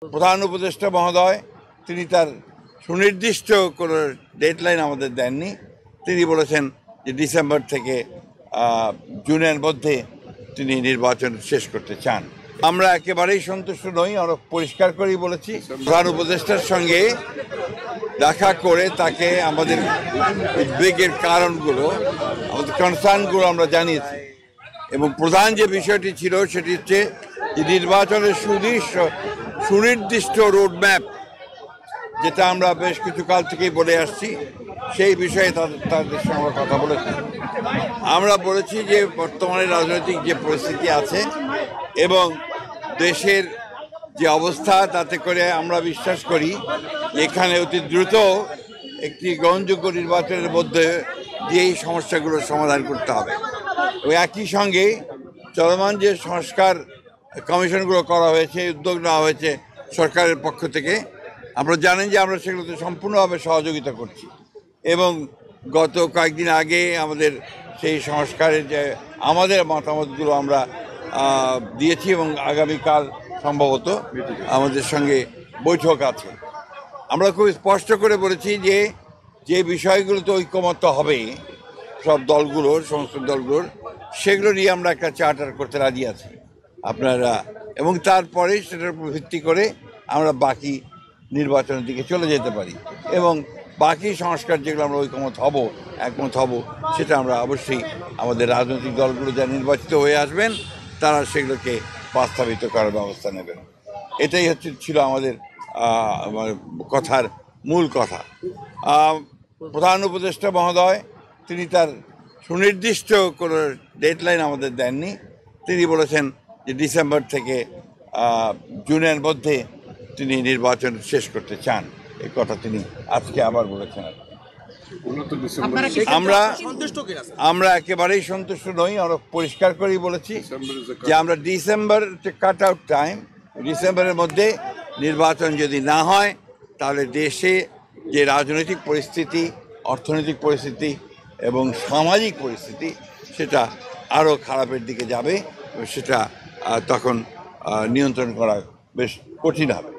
প্রধান উপদেষ্টা মহোদয় তিনি তার সুনির্দিষ্ট কোনো ডেডলাইন আমাদের দেননি। তিনি বলেছেন যে ডিসেম্বর থেকে জুনের মধ্যে তিনি নির্বাচন শেষ করতে চান। আমরা একেবারেই সন্তুষ্ট নই। আমরা পরিষ্কার করেই বলেছি, প্রধান উপদেষ্টার সঙ্গে দেখা করে তাকে আমাদের উদ্বেগের কারণগুলো, আমাদের কনসার্নগুলো আমরা জানিয়েছি। এবং প্রধান যে বিষয়টি ছিল সেটি হচ্ছে যে নির্বাচনের সুনির্দিষ্ট রোডম্যাপ, যেটা আমরা বেশ কিছু কাল থেকেই বলে আসছি, সেই বিষয়ে তাদের সঙ্গে কথা বলেছি। আমরা বলেছি যে বর্তমানে রাজনৈতিক যে পরিস্থিতি আছে এবং দেশের যে অবস্থা, তাতে করে আমরা বিশ্বাস করি এখানে অতি দ্রুত একটি গ্রহণযোগ্য নির্বাচনের মধ্যে দিয়ে এই সমস্যাগুলোর সমাধান করতে হবে। ও একই সঙ্গে চলমান যে সংস্কার কমিশনগুলো করা হয়েছে, উদ্যোগ নেওয়া হয়েছে সরকারের পক্ষ থেকে, আপনারা জানেন যে আমরা সেগুলোতে সম্পূর্ণভাবে সহযোগিতা করছি। এবং গত কয়েকদিন আগে আমাদের সেই সংস্কারের যে আমাদের মতামতগুলো আমরা দিয়েছি এবং আগামীকাল সম্ভবত আমাদের সঙ্গে বৈঠক আছে। আমরা খুব স্পষ্ট করে বলেছি যে যে বিষয়গুলোতে ঐকমত্য হবে সব দলগুলোর, সমস্ত দলগুলোর, সেগুলো নিয়ে আমরা একটা চার্টার করতে রাজি আছি আপনারা, এবং তারপরে সেটার উপর ভিত্তি করে আমরা বাকি নির্বাচনের দিকে চলে যেতে পারি। এবং বাকি সংস্কার যেগুলো আমরা একমত হব, সেটা আমরা অবশ্যই আমাদের রাজনৈতিক দলগুলো যা নির্বাচিত হয়ে আসবেন তারা সেগুলোকে বাস্তবায়িত করার ব্যবস্থা নেবেন। এটাই ছিল আমাদের কথার মূল কথা। প্রধান উপদেষ্টা মহোদয় তিনি তার সুনির্দিষ্ট কোনো ডেডলাইন আমাদের দেননি। তিনি বলেছেন যে ডিসেম্বর থেকে জুনের মধ্যে তিনি নির্বাচন শেষ করতে চান। এই কথা তিনি আজকে আবার বলেছেন। আমরা একেবারেই সন্তুষ্ট নই। আমরা পরিষ্কার করেই বলেছি যে আমরা ডিসেম্বর কাট আউট টাইম, ডিসেম্বরের মধ্যে নির্বাচন যদি না হয় তাহলে দেশে যে রাজনৈতিক পরিস্থিতি, অর্থনৈতিক পরিস্থিতি এবং সামাজিক পরিস্থিতি সেটা আরও খারাপের দিকে যাবে। সেটা তখন নিয়ন্ত্রণ করা বেশ কঠিন হবে।